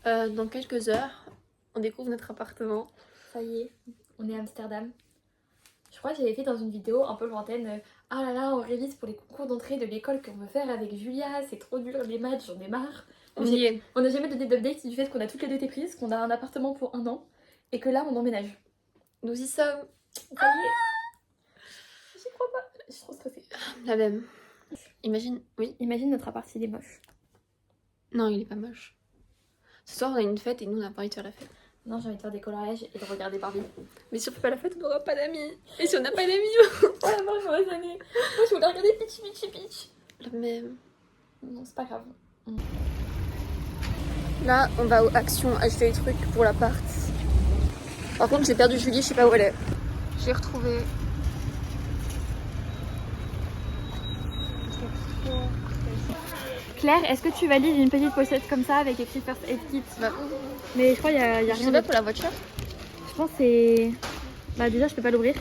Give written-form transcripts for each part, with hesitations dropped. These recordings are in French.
Dans quelques heures, on découvre notre appartement. Ça y est, on est à Amsterdam. Je crois que j'avais fait dans une vidéo un peu lointaine. Ah là là, on révise pour les concours d'entrée de l'école qu'on veut faire avec Julia. C'est trop dur les maths, j'en ai marre. On y est. On n'a jamais donné d'update du fait qu'on a toutes les deux été prises, qu'on a un appartement pour 1 an et que là on emménage. Nous y sommes. Ça y est. J'y crois pas. Je suis trop stressée. La même. Imagine, oui. Imagine notre appart, il est moche. Non, il est pas moche. Ce soir, on a une fête et nous, on n'a pas envie de faire la fête. Non, j'ai envie de faire des coloriages et de regarder Barbie. Mais si on fait pas la fête, on n'aura pas d'amis. Et si on n'a pas d'amis, Vraiment, j'aurais aimé. Moi, je voulais regarder Peachy Peachy Peach. la même. Non, c'est pas grave. Là, on va aux actions acheter des trucs pour l'appart. Par contre, j'ai perdu Julie, je sais pas où elle est. J'ai retrouvé. Claire, est-ce que tu valides une petite pochette comme ça avec écrit First Aid Kit? Bah, Mais je crois qu'il y a je rien sais pas d'autre. pour la voiture. Je pense que c'est... Bah déjà, je peux pas l'ouvrir.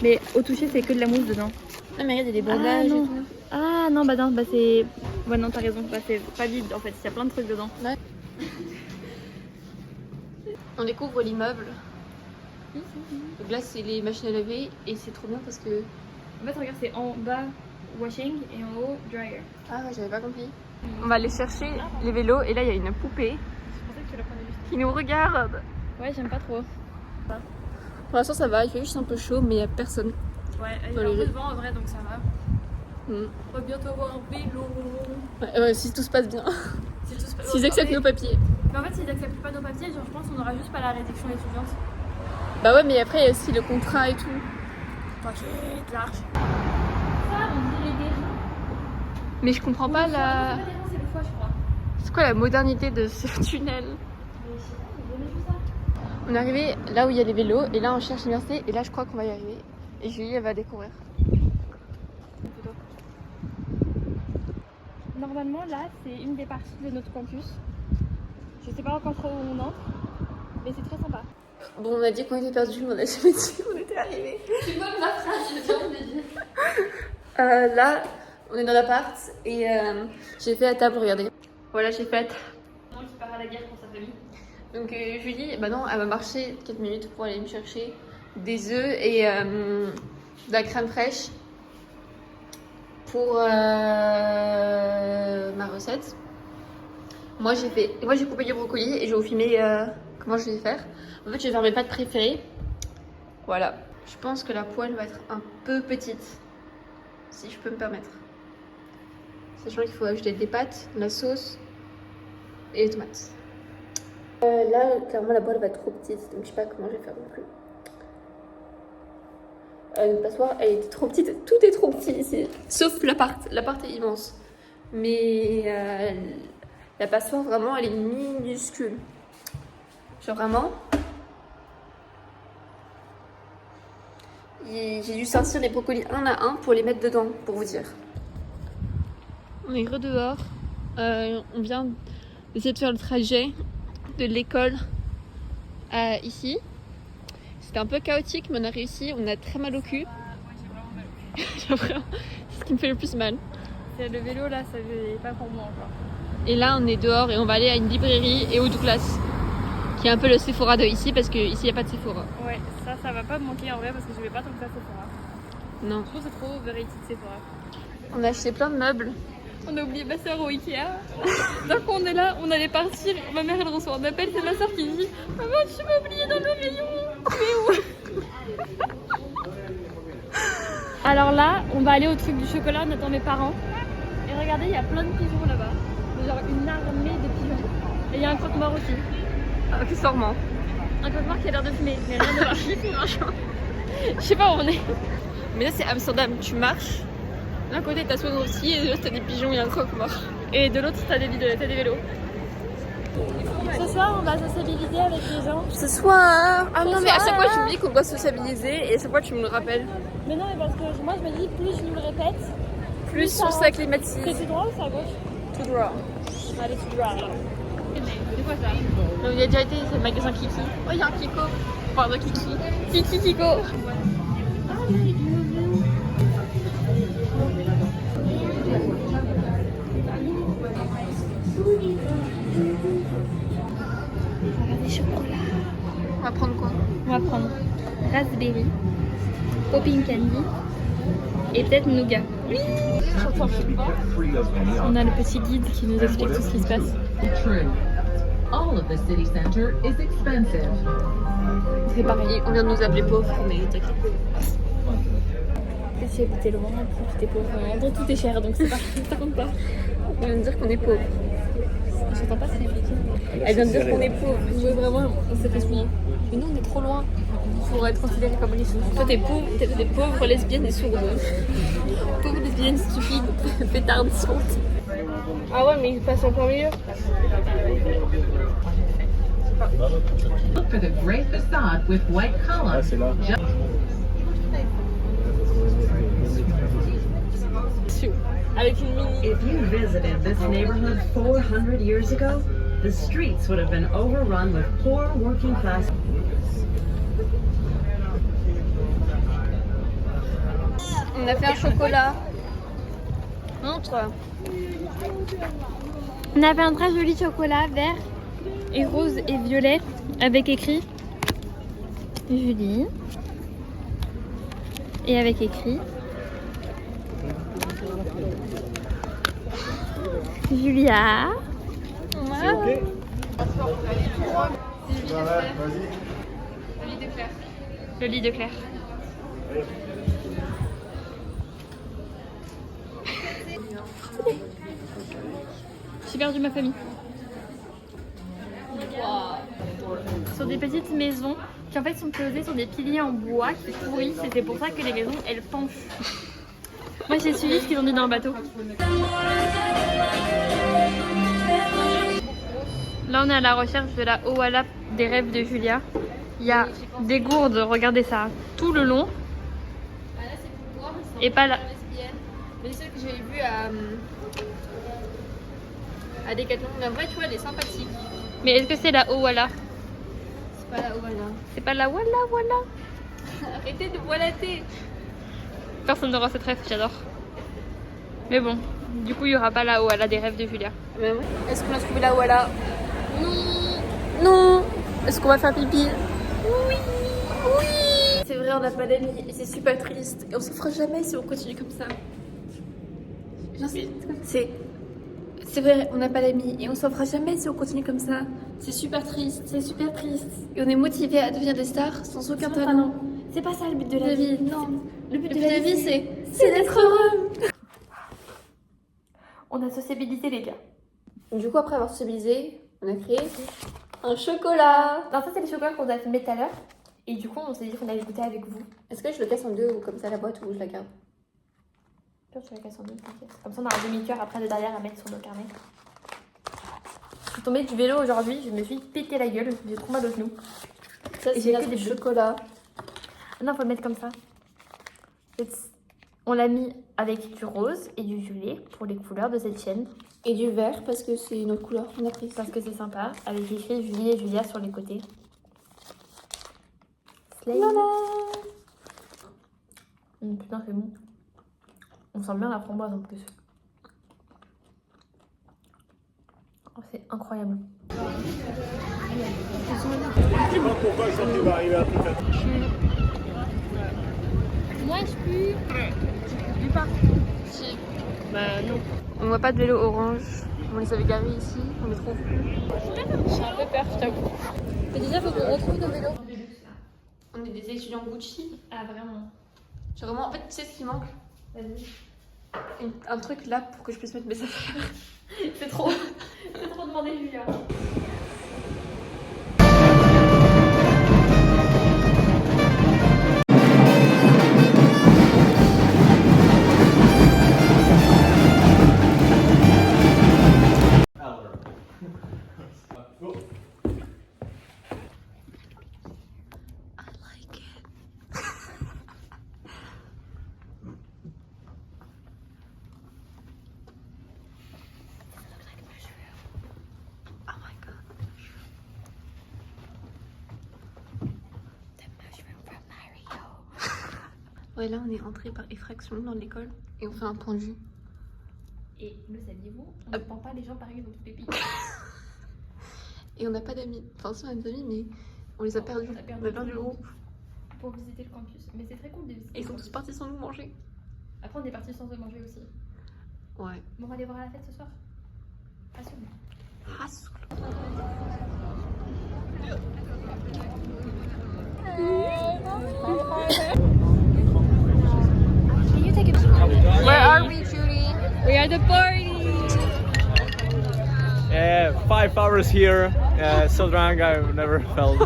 Mais au toucher, c'est que de la mousse dedans. Ah, mais regarde, il y a des bandages et non. tout. Ah non, bah non, bah c'est... Ouais, non, t'as raison. Bah c'est pas vide en fait, il y a plein de trucs dedans. On découvre l'immeuble. Donc là, c'est les machines à laver et c'est trop bien parce que. En fait, regarde, c'est en bas washing et en haut dryer. Ah, j'avais pas compris. On va aller chercher les vélos et là, il y a une poupée Je pensais que tu la prenais juste. qui nous regarde. Ouais, j'aime pas trop. Pour l'instant, ça va, il fait juste un peu chaud, mais il y a personne. Ouais, il y Dans a un les- peu de vent en vrai, donc ça va. Mm. On va bientôt avoir un vélo. Ouais, si tout se passe bien. Si tout se passe- S'ils acceptent nos papiers. Mais en fait, s'ils acceptent pas nos papiers, genre, je pense qu'on aura juste pas la réduction étudiante. Bah ouais, mais après, il y a aussi le contrat et tout. T'inquiète, large. Ça, on dirait des reins. Mais je comprends pas C'est la. pas des reins, c'est le foie, je crois. C'est quoi la modernité de ce tunnel? Mais je sais pas, ils donnaient juste ça. On est arrivé là où il y a les vélos et là on cherche l'université et là je crois qu'on va y arriver. Et Julie elle va découvrir. Normalement, là, c'est une des parties de notre campus. Je sais pas encore trop où on entre, mais c'est très sympa. Bon, on a dit qu'on était perdu, mais on a jamais dit qu'on était arrivé. Tu vois ma phrase, je viens de dire. Là, on est dans l'appart et j'ai fait la table, regardez. Voilà, j'ai fait. Qui part à la guerre pour sa famille. Donc Julie, bah non, elle va marcher 4 minutes pour aller me chercher des œufs et de la crème fraîche pour ma recette. Moi j'ai coupé du brocoli et je vais vous filmer comment je vais faire. En fait, je vais faire mes pâtes préférées. Voilà. Je pense que la poêle va être un peu petite, si je peux me permettre. Sachant qu'il faut ajouter des pâtes, la sauce et les tomates. Là, clairement, la poêle va être trop petite, donc je sais pas comment je vais faire non plus. Une passoire, elle est trop petite, tout est trop petit ici. Sauf l'appart, l'appart est immense. Mais la passoire, vraiment, elle est minuscule. Genre vraiment. J'ai dû sortir les brocolis un à un pour les mettre dedans, pour vous dire. On est dehors. On vient d'essayer de faire le trajet de l'école ici. C'était un peu chaotique, mais on a réussi. On a très mal au cul. Ouais, j'ai vraiment mal. J'ai vraiment- C'est ce qui me fait le plus mal. C'est le vélo là, ça n'est pas pour moi encore. Et là, on est dehors et on va aller à une librairie et au Douglas, qui est un peu le Sephora de ici, parce qu'ici, il n'y a pas de Sephora. Ouais, ça va pas me manquer en vrai parce que je vais pas tant que ça Sephora. Non. Je trouve que c'est trop variety de Sephora. On a acheté plein de meubles. On a oublié ma soeur au Ikea. Donc on est là, on allait partir. Ma mère elle reçoit un appel, c'est ma soeur qui dit maman, tu m'as oublié dans le rayon. Mais où? Alors là, on va aller au truc du chocolat, on attend mes parents. Et regardez, il y a plein de pigeons là-bas. Genre une armée de pigeons. Et il y a un croque-mort aussi. Accessoirement. Un croque-mort qui a l'air de fumer, mais rien de voir. Je sais pas où on est. Mais là, c'est Amsterdam. Tu marches. D'un côté, t'as Swarovski et de l'autre, t'as des pigeons et un croque-mort. Et de l'autre, t'as des vélos. Ce soir, on va sociabiliser avec les gens. Ce soir. Ah non, mais à chaque fois, soir. tu oublies qu'on doit sociabiliser et à chaque fois, tu me le rappelles. Mais non, mais parce que moi, je me dis, plus je nous le répète, Plus on ça- s'acclimatise. c'est tout droit ou c'est à gauche? Tout droit. Allez, tout droit alors. C'est quoi ça? Donc, il y a déjà été, c'est le magasin Kiki. Oh, il y a un Kiko. Pardon, Kiki. Kiki Kiko. va prendre quoi? On va prendre raspberry, popping candy et peut-être nougat. Oui. On a le petit guide qui nous explique tout ce qui se passe. True. All of the city center is expensive. C'est pareil. On vient de nous appeler pauvres, mais t'inquiète. Plus si habiter loin, plus t'es pauvre. En gros, tout est cher, donc c'est pas, ça compte pas. On vient de dire qu'on est pauvres. J'entends pas ce réflexion. Elle vient de dire qu'on est pauvres. Oui, vraiment, on s'est fait souvent. Mais nous, on est trop loin pour être considérés comme riches. Toi, t'es pauvre, t'es des pauvres lesbiennes et sourdes. Pauvres lesbiennes stupides, pétardes, sourdes. Ah ouais, mais il passe en plein milieu. Look for the great facade with white columns. c'est là. Avec une mini. If you visited this neighborhood 400 years ago, the streets would have been overrun with poor working class. On a fait un chocolat. Montre. On avait un très joli chocolat vert et rose et violet avec écrit Julie et avec écrit Julia. C'est ok? Le lit de Claire. J'ai perdu ma famille. Sur des petites maisons qui en fait sont posées sur des piliers en bois qui pourrissent et c'est pour ça que les maisons elles penchent. Moi j'ai suivi ce qu'ils ont dit dans le bateau. Là on est à la recherche de la Owala des rêves de Julia. Il y a des gourdes, regardez ça, tout le long. Et pas là. Mais celle que j'avais vue à Decathlon. Mais en vrai, tu vois, elle est sympathique. Mais est-ce que c'est la Owala? C'est pas la Owala. C'est pas la Walla. Arrêtez de voilater. Personne n'aura cette rêve, j'adore. Mais bon, du coup il y aura pas la Owala des rêves de Julia. Mais ouais. Est-ce qu'on a trouvé la Owala? Non. Est-ce qu'on va faire pipi? Oui. C'est vrai, on n'a pas d'amis et c'est super triste. Et on s'en fera jamais si on continue comme ça. Non, c'est vrai, on n'a pas d'amis et on s'en fera jamais si on continue comme ça. C'est super triste. C'est super triste. Et on est motivés à devenir des stars sans aucun talent. C'est pas ça le but de La vie, non. Le but de la vie, c'est d'être heureux. On a sociabilisé les gars. Du coup, après avoir sociabilisé, on a créé un chocolat. Non, ça c'est les chocolats qu'on a filmés tout à l'heure. Et du coup on s'est dit qu'on allait goûter avec vous. Est-ce que je le casse en deux ou comme ça la boîte ou je la garde? Toi tu la casses en deux, t'inquiète. Comme ça on a un demi-cœur après de derrière à mettre sur nos carnets. Je suis tombée du vélo aujourd'hui, je me suis pété la gueule, j'ai trop mal au genou. Ça, Et c'est j'ai que des chocolat. Ah non, faut le mettre comme ça. On l'a mis avec du rose et du violet pour les couleurs de cette chaîne. Et du vert parce que c'est une autre couleur qu'on a prise. Parce que c'est sympa, avec écrit Julie et Julia sur les côtés. Voilà. Putain, c'est bon. On sent bien la framboise en plus. Oh, c'est incroyable. Je sais pas pourquoi ça va arriver à tout faire. Moi, je pue. Du pas. Si. Bah non. On voit pas de vélo orange. On les avait garés ici, on les trouve plus. J'ai un peu peur, je t'avoue. Mais déjà, faut qu'on retrouve nos vélos. On est des étudiants Gucci. Ah, vraiment? Genre vraiment, en fait, tu sais ce qui manque? Vas-y. Un truc là pour que je puisse mettre mes affaires. C'est trop. C'est trop demandé, Julia. Ouais, là on est rentré par effraction dans l'école et on fait un pendu. Et le saviez-vous, on ne prend pas les gens pareils dans tous les pays. Et on n'a pas d'amis. Enfin, si on a des amis, mais On les a perdus. On a perdu On a perdu tout le le groupe. pour visiter le campus. Mais c'est très cool de visiter. Et ils sont tous partis sans nous manger. Après, on est partis sans se manger aussi. Ouais. Bon, on va aller voir la fête ce soir. Pas sûr. Where are we, Julie? We are the party! 5 hours here. So drunk I've never felt.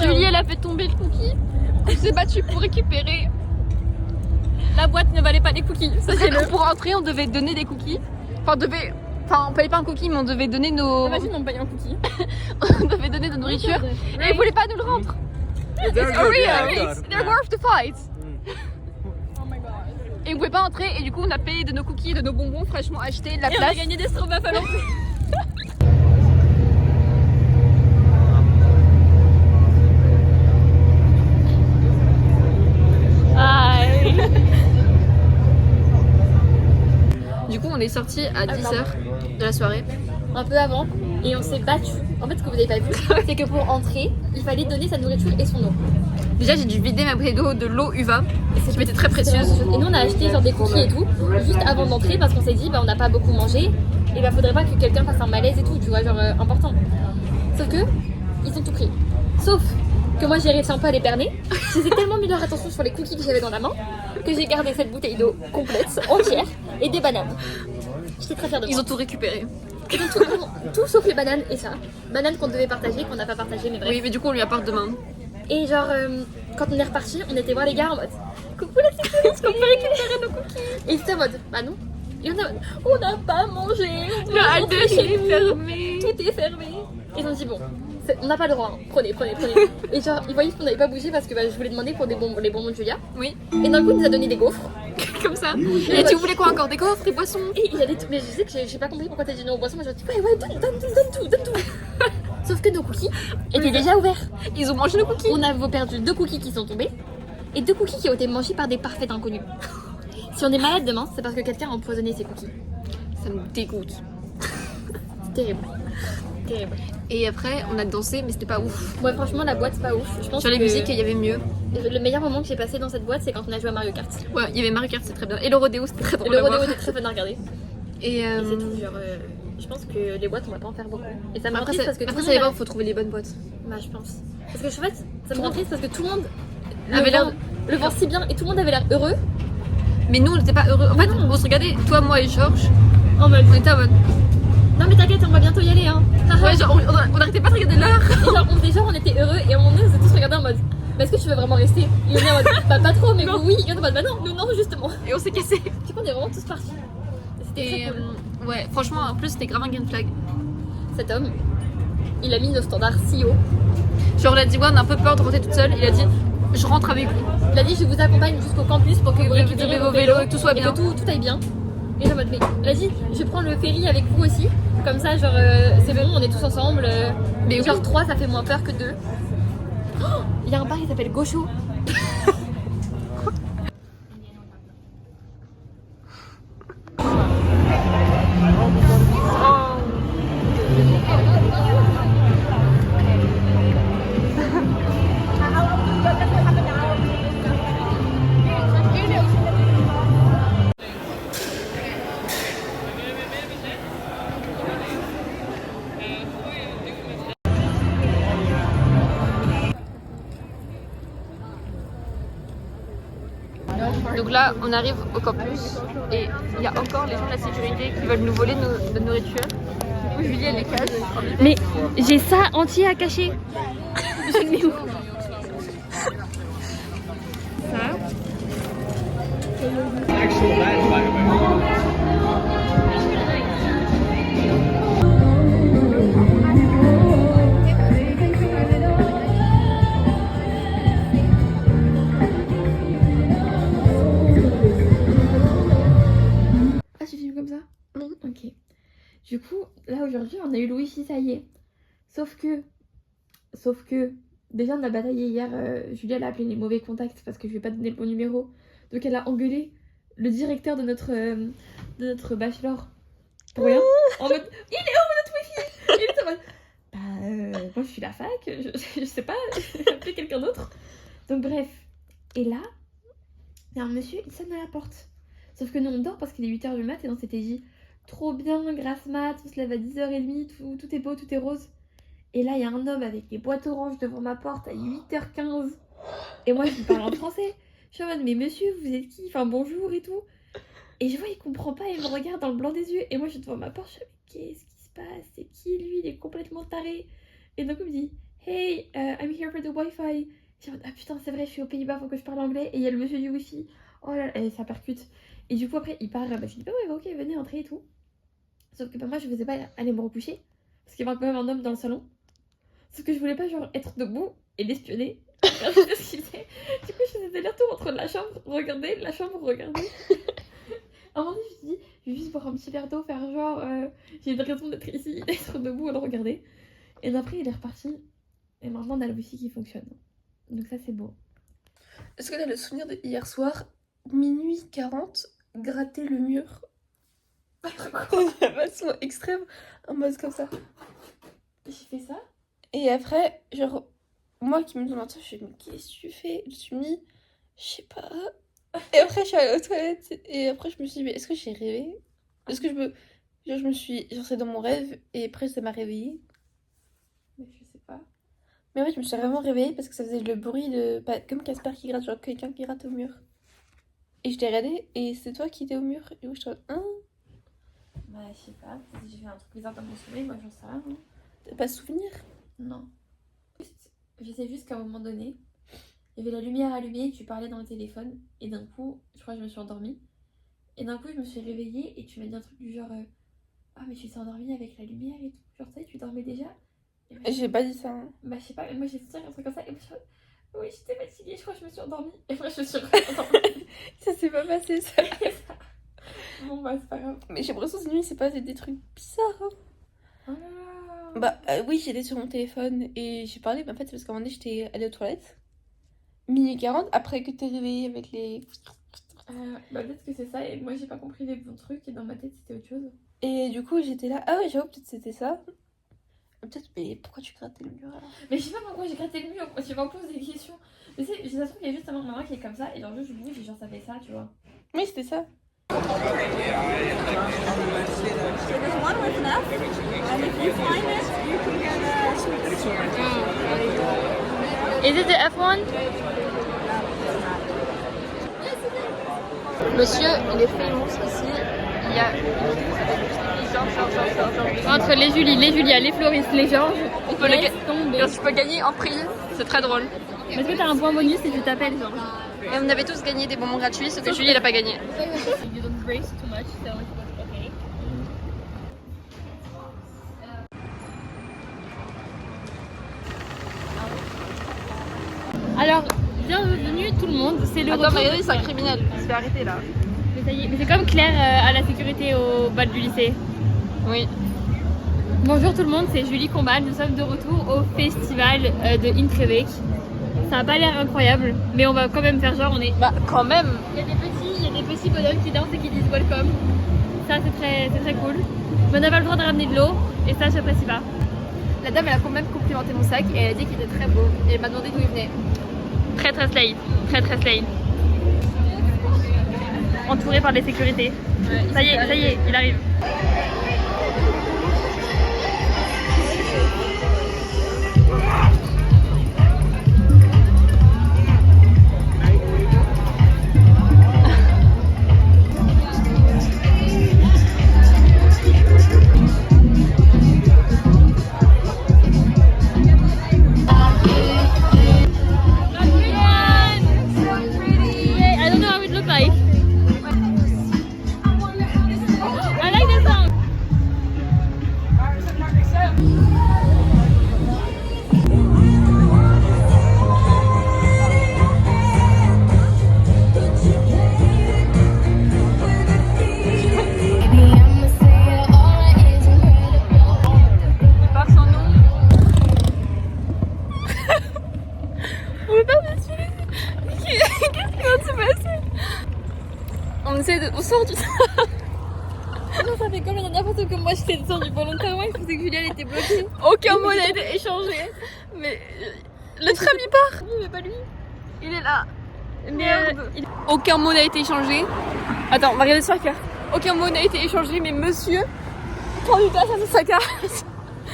Julie, elle a fait tomber le cookie. On s'est battu pour récupérer. La boîte ne valait pas des cookies. Pour entrer, on devait donner des cookies. Enfin, on payait pas un cookie, mais on devait donner nos. Imagine, on paye un cookie. On devait donner de nourriture. Et ils voulaient pas nous le rendre. It's real. They're worth the fight. Oh my god. Et on pouvait pas entrer. Et du coup, on a payé de nos cookies et de nos bonbons fraîchement achetés de la Et on a place. gagné des stroopwafels en plus. Du coup, on est sorti à 10h de la soirée. Un peu avant. Et on s'est battu. En fait, ce que vous n'avez pas vu, c'est que pour entrer, il fallait donner sa nourriture et son eau. Déjà, j'ai dû vider ma bouteille d'eau de l'eau Uva. Qui m'était très précieuse. Et nous, on a acheté genre des cookies et tout, juste avant d'entrer parce qu'on s'est dit, bah, on n'a pas beaucoup mangé. Et bah, faudrait pas que quelqu'un fasse un malaise et tout, tu vois, genre important. Sauf que, ils ont tout pris. Sauf que moi, j'ai réussi un peu à les berner. J'ai tellement mis leur attention sur les cookies que j'avais dans la main que j'ai gardé cette bouteille d'eau complète, entière, et des bananes. J'étais très fière de moi. Ils ont tout récupéré. Ils ont tout sauf les bananes et ça. Bananes qu'on devait partager, qu'on n'a pas partagé, mais bref. Oui, mais du coup, on lui apporte demain. Et genre, quand on est reparti, on était voir les gars en mode coucou la sécurité, est-ce qu'on peut récupérer nos cookies? Et ils étaient en mode bah non. Et on est en mode on n'a pas mangé, on doit rentrer chez nous. fermé. Tout est fermé. Et ils ont dit bon, on n'a pas le droit, hein. Prenez. Et genre, ils voyaient qu'on n'avait pas bougé parce que bah, je voulais demander pour les bonbons de Julia. Oui, Et d'un coup, il nous a donné des gaufres. comme ça. Et tu voulais quoi encore? Des coffres, des boissons? Et il a dit tout. Mais je sais que j'ai pas compris pourquoi t'as dit non aux boissons. Mais je dis ouais, donne tout. Sauf que nos cookies étaient déjà ouverts. Ils ont mangé nos cookies. On a perdu 2 cookies qui sont tombés et 2 cookies qui ont été mangés par des parfaits inconnus. Si on est malade demain, c'est parce que quelqu'un a empoisonné ces cookies. Ça me dégoûte. C'est terrible. Terrible. Et après, on a dansé, mais c'était pas ouf. Ouais, franchement, la boîte, c'est pas ouf. Je pense Sur les que musiques, il y avait mieux. le meilleur moment que j'ai passé dans cette boîte, c'est quand on a joué à Mario Kart. Ouais, il y avait Mario Kart, c'est très bien. Et le rodéo, c'était très drôle. Le à voir. rodéo était très fun à regarder. Et Et c'est tout. Genre, je pense que les boîtes, on va pas en faire beaucoup. Et ça me rend après, triste parce que après tout ça le dépend, monde. faut trouver les bonnes boîtes. Bah, je pense. Parce que en fait, ça me rend triste parce que tout le monde Avait l'air- le vend si bien et tout le monde avait l'air heureux. Mais nous, on n'était pas heureux. En fait, on se regardait, toi, moi et Georges. En mode. On était en mode. Non mais t'inquiète, on va bientôt y aller hein. Ouais, genre, on arrêtait pas de regarder l'heure. Et genre, on était heureux et on s'est tous regardés en mode mais est-ce que tu veux vraiment rester? Et on est en mode bah pas trop mais Non. oui. Et on est en mode bah non, nous non justement. Et on s'est cassé. Du coup on est vraiment tous partis. Et c'était Et très cool. ouais, franchement, en plus, c'était grave un gain de flag. Cet homme, il a mis nos standards si haut. Genre, on a dit, ouais, on a un peu peur de rentrer toute seule. Il a dit, je rentre avec vous. Il a dit je vous accompagne jusqu'au campus pour que vous récupériez vos vélos et que tout soit et bien. que tout aille bien. Et j'ai en mode mais vas-y, je prends le ferry avec vous aussi. Comme ça genre c'est bon, on est tous ensemble. Mais Et genre oui. 3 ça fait moins peur que 2. Il y a un bar qui s'appelle Gaucho. Donc là, on arrive au campus et il y a encore les gens de la sécurité qui veulent nous voler notre nourriture. Du coup, Julie, elle les cache. Mais j'ai ça entier à cacher. aujourd'hui on a eu le wifi, ça y est. Sauf que, déjà on a bataillé hier, Julie elle a appelé les mauvais contacts parce que je lui ai pas donné le bon numéro. Donc elle a engueulé le directeur de notre bachelor pour rien. En mode, il est où notre wifi? Il est en mode, moi je suis la fac, je sais pas, j'ai appelé quelqu'un d'autre. Donc bref, et là, il y a un monsieur, il sonne à la porte. Sauf que nous on dort parce qu'il est 8h du mat et on s'était dit, trop bien, grâce mat, on se lève à 10h30, tout est beau, tout est rose. Et là il y a un homme avec des boîtes oranges devant ma porte à 8h15. Et moi je lui parle en français. Je suis en mode, mais monsieur, vous êtes qui? Enfin bonjour et tout. Et je vois, il comprend pas, il me regarde dans le blanc des yeux. Et moi je suis devant ma porte, je suis mais qu'est-ce qui se passe? C'est qui lui? Il est complètement taré. Et donc il me dit, hey, I'm here for the Wi-Fi. Je suis en mode, ah putain, c'est vrai, je suis aux Pays-Bas, faut que je parle anglais. Et il y a le monsieur du Wi-Fi. Oh là là, et ça percute. Et du coup après il part, je lui dis, bah ouais, ok, venez entrer et tout. Sauf que moi je faisais pas aller me recoucher. Parce qu'il y avait quand même un homme dans le salon. Sauf que je voulais pas genre être debout et l'espionner. Du coup je faisais des allers-retours entre la chambre, regarder, la chambre, regarder. À un moment donné je me suis dit, je vais juste boire un petit verre d'eau, faire genre j'ai une raison d'être ici, d'être debout et le regarder. Et après il est reparti. Et maintenant on a le wifi qui fonctionne. Donc ça c'est beau. Est-ce que t'as le souvenir de hier soir, minuit 40, gratter le mur? De façon extrême, en mode comme ça. J'ai fait ça. Et après, genre, moi qui me demande ça, je me dis, mais qu'est-ce que tu fais? Je me suis mis, je sais pas. Et après, je suis allée aux toilettes. Et après, je me suis dit, mais est-ce que j'ai rêvé? Est-ce que je me. Genre, je me suis. Genre, c'est dans mon rêve. Et après, ça m'a réveillée. Mais je sais pas. Mais ouais, je me suis vraiment réveillée parce que ça faisait le bruit de. Bah, comme Casper qui gratte, genre quelqu'un qui gratte au mur. Et je t'ai regardé et c'est toi qui étais au mur. Et où je te hein? Bah, je sais pas. J'ai fait un truc bizarre dans mon sommeil, moi j'en sais rien. Hein. T'as pas de souvenir? Non. Je sais juste qu'à un moment donné, il y avait la lumière allumée et tu parlais dans le téléphone. Et d'un coup, je crois que je me suis endormie. Et d'un coup, je me suis réveillée et tu m'as dit un truc du genre ah, mais tu t'es endormie avec la lumière et tout. Genre, tu sais, tu dormais déjà. Et moi, J'ai pas dit ça. Hein. Bah, je sais pas, mais moi j'ai senti un truc comme ça. Et moi, oui, j'étais fatiguée, je crois que je me suis endormie. Et moi, je me suis endormie. Ça s'est pas passé ça. Bon, bah, c'est pas grave. Mais j'ai l'impression que cette nuit, c'est passé des trucs bizarres. Hein. Oh là là. Bah oui, j'étais sur mon téléphone et j'ai parlé, mais en fait, c'est parce qu'à un moment donné, j'étais allée aux toilettes. Minuit 40, après que t'es réveillée avec les. Bah, peut-être que c'est ça. Et moi, j'ai pas compris les bons trucs. Et dans ma tête, c'était autre chose. Et du coup, j'étais là. Ah ouais, j'avoue, peut-être c'était ça. Peut-être, mais pourquoi tu grattais le mur alors? Mais je sais pas pourquoi j'ai gratté le mur. Tu m'en poses des questions. Mais tu sais, ça se trouve, il y a juste un maman qui est comme ça. Et genre, je bouge et genre, ça fait ça, tu vois. Oui, c'était ça. Is it the F1? Monsieur, il est famous ici. Il y a Entre les Julia, les Floris, les Georges, on peut laisse tomber. tu peux gagner en prix. C'est très drôle. Est-ce que t'as un point bonus si tu t'appelles Georges? Et on avait tous gagné des bonbons gratuits, sauf que Julie, elle a pas gagné. You don't brace too much, so it's okay. Alors, bienvenue tout le monde, c'est le Attends, retour. Maëlys, c'est un criminel. Il se fait arrêter là. Mais ça y est, mais c'est comme Claire à la sécurité au bal du lycée. Oui. Bonjour tout le monde, c'est Julie Combal, nous sommes de retour au festival de Intreweg. Ça n'a pas l'air incroyable, mais on va quand même faire genre on est... Bah, quand même. Il y a des petits bonhommes qui dansent et qui disent welcome. Ça c'est très cool. Mais on n'a pas le droit de ramener de l'eau et ça j'apprécie pas. La dame, elle a quand même complimenté mon sac et elle a dit qu'il était très beau. Et elle m'a demandé d'où il venait. Très slay, très slay. Entouré par les sécurités. Ouais, ça y est, il arrive. décide, on sort du train. Non, ça fait comme la dernière fois que moi j'étais descendue volontairement et je pensais que Julia elle était bloquée. Aucun mot n'a été échangé. Mais le tram il part. Oui, mais pas lui. Il est là. Merde. Aucun mot n'a été échangé. Attends, on va regarder sur la carte. Aucun mot n'a été échangé, mais monsieur prend du temps à chercher sa carte.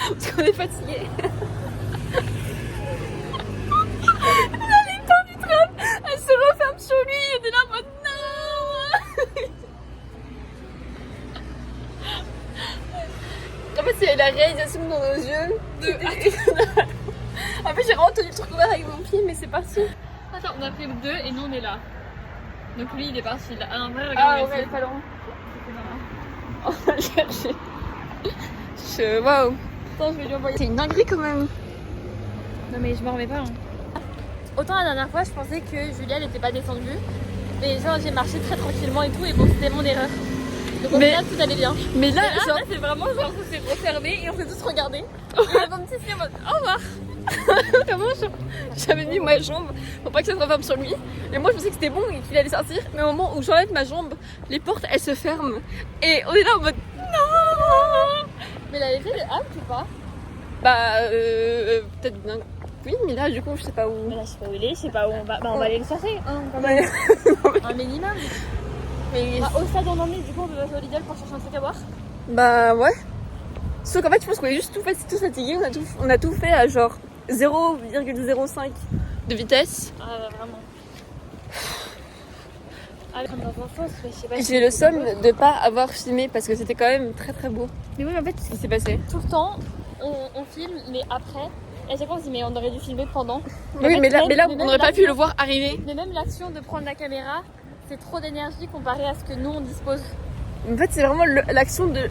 Parce qu'on est fatigué. Là, les temps du tram, elle se referme sur lui. Il était là en mode non. En fait, c'est la réalisation dans nos yeux. En fait, j'ai vraiment tenu le truc ouvert avec mon pied, mais c'est parti. Attends, on a pris le 2 et nous on est là. Donc lui il est parti là. Ah, en vrai, regarde. Ah ouais, pas loin. On va le chercher. Waouh. Attends, je vais lui envoyer. C'est une dinguerie quand même. Non, mais je m'en remets pas. Hein. Autant la dernière fois, je pensais que Julia n'était pas descendue. Et genre, j'ai marché très tranquillement et tout. Et bon, c'était mon erreur. Donc au final, tout allait bien. Mais là, Et là, genre, là, c'est vraiment genre, on s'est refermé et on s'est tous regardés. Et il y avait un petit signe en mode au revoir. vraiment, j'avais mis ma jambe pour pas que ça se referme sur lui. Et moi, je pensais que c'était bon et qu'il allait sortir. Mais au moment où j'enlève ma jambe, les portes elles se ferment. Et on est là en mode non. Mais il avait fait le hack ou pas? Bah, peut-être bien. Oui, mais là, du coup, je sais pas où. Mais là, je sais pas où il est, je sais pas où on va. Bah, on va aller le chercher. Hein, quand Ouais. même. Un minimum. Mais Bah, au stade, on en est. Du coup, on peut passer au Lidl pour chercher un truc à boire. bah, ouais. Sauf qu'en fait, je pense qu'on est juste tous fatigués. On a tout fait à genre 0,05 de vitesse. Ah, bah, vraiment. Ah, dans un sens, je sais pas. J'ai le somme de pas avoir filmé parce que c'était quand même très très beau Mais oui, mais en fait, ce qui s'est passé. tout le temps, on filme, mais après. Et à chaque fois, on se dit, mais on aurait dû filmer pendant. Oui, mais là, on même n'aurait pas pu le voir arriver. Mais même l'action de prendre la caméra, c'est trop d'énergie comparé à ce que nous on dispose. En fait, c'est vraiment l'action de.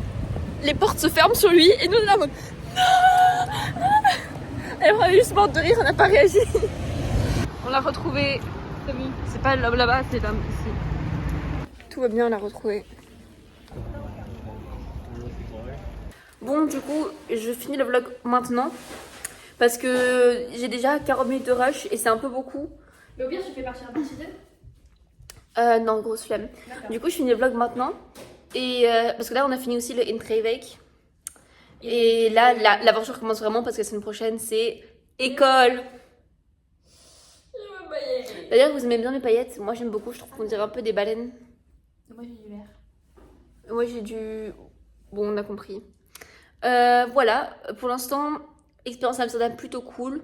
Les portes se ferment sur lui et nous on est là en mode. Non. Et on est juste morte de rire, on n'a pas réagi. On l'a retrouvé. C'est bon. C'est pas l'homme là-bas, c'est l'homme ici. Tout va bien, on l'a retrouvé. Bon, du coup, je finis le vlog maintenant. Parce que j'ai déjà 40 minutes de rush et c'est un peu beaucoup. Mais au pire, tu fais partir à partie d'eux. Non, grosse flemme. Du coup, je finis le vlog maintenant. Et parce que là, on a fini aussi le Intravec. Et là, l'aventure commence vraiment parce que la semaine prochaine, c'est école. D'ailleurs, vous aimez bien mes paillettes? Moi, j'aime beaucoup. Je trouve qu'on dirait un peu des baleines. Moi, j'ai du vert. Moi, j'ai du... Bon, on a compris. Voilà. Pour l'instant, expérience à Amsterdam plutôt cool.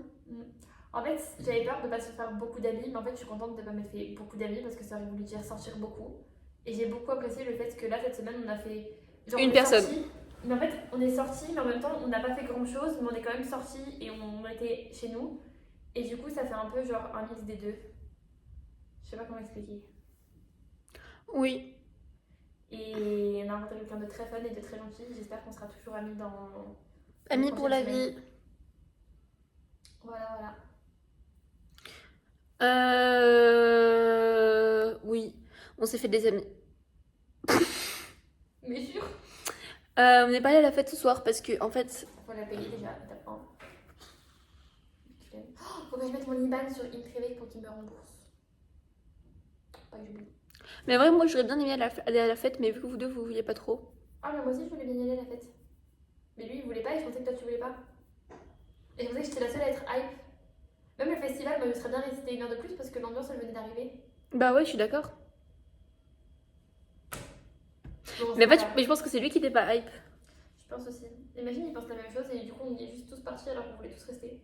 En fait, j'avais peur de pas se faire beaucoup d'amis, mais en fait, je suis contente de pas m'être fait beaucoup d'amis parce que ça aurait voulu dire sortir beaucoup. Et j'ai beaucoup apprécié le fait que là, cette semaine, on a fait. Genre, Une on est personne. sortis, mais en fait, on est sortis, mais en même temps, on n'a pas fait grand chose, mais on est quand même sortis et on était chez nous. Et du coup, ça fait un peu genre un mix des deux. Je sais pas comment expliquer. Oui. Et on a rencontré quelqu'un de très fun et de très gentil. J'espère qu'on sera toujours amis dans. Amis pour la vie. Voilà, voilà. Oui. On s'est fait des amis. Mais sûr. On n'est pas allé à la fête ce soir parce que, en fait... Faut la payer déjà, étape 1. Faut que je mette mon IBAN sur Intravec pour qu'il me rembourse. Pas que j'oublie. Mais vrai, moi, j'aurais bien aimé aller à la fête, mais vu que vous deux, vous vouliez pas trop. Ah, mais moi aussi, je voulais bien y aller à la fête. Mais lui, il voulait pas et je pensais que toi, tu voulais pas. Et je pensais que j'étais la seule à être hype. Même le festival, moi, je serais bien restée 1 heure de plus parce que l'ambiance, elle venait d'arriver. Bah ouais, je suis d'accord. Bon, Mais en c'est fait, pas je pense que c'est lui qui était pas hype. Je pense aussi. Imagine, il pense la même chose et du coup, on y est juste tous partis alors qu'on voulait tous rester.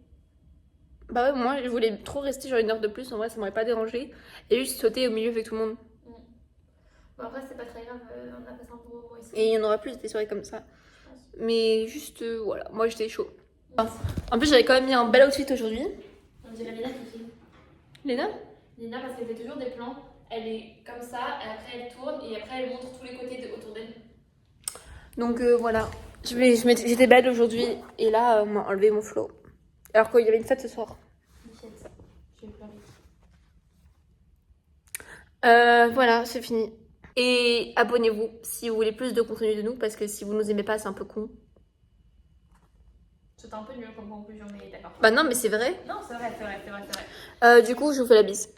Bah ouais, moi, je voulais trop rester genre 1 heure de plus. En vrai, ça m'aurait pas dérangé. Et juste sauter au milieu avec tout le monde. Bon, après, c'est pas très grave, on a passé un bon moment ici. Et il y en aura plus des soirées comme ça. Je pense. Mais juste, voilà, moi, j'étais chaud. En plus, j'avais quand même mis un bel outfit aujourd'hui. On dirait Lina qui filme. Léna? Lina, parce qu'elle fait toujours des plans, elle est comme ça, et après elle tourne, et après elle montre tous les côtés autour d'elle. Donc voilà, j'étais belle aujourd'hui et là on m'a enlevé mon flow. Alors qu'il y avait une fête ce soir. Michel, je vais pleurer. Voilà, c'est fini. Et abonnez-vous si vous voulez plus de contenu de nous parce que si vous nous aimez pas, c'est un peu con. C'était un peu nul comme conclusion, mais d'accord. Bah non, mais c'est vrai. Non, c'est vrai, c'est vrai, c'est vrai, c'est vrai. Du coup, je vous fais la bise.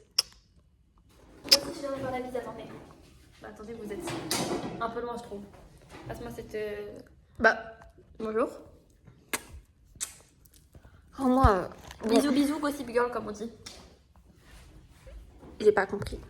Moi aussi, je viens de faire la bise, attendez. Attends. Attendez, vous êtes un peu loin, je trouve. Passe-moi cette. Bah, bonjour. Rends-moi. Bisous, bisous, gossip girl, comme on dit. J'ai pas compris.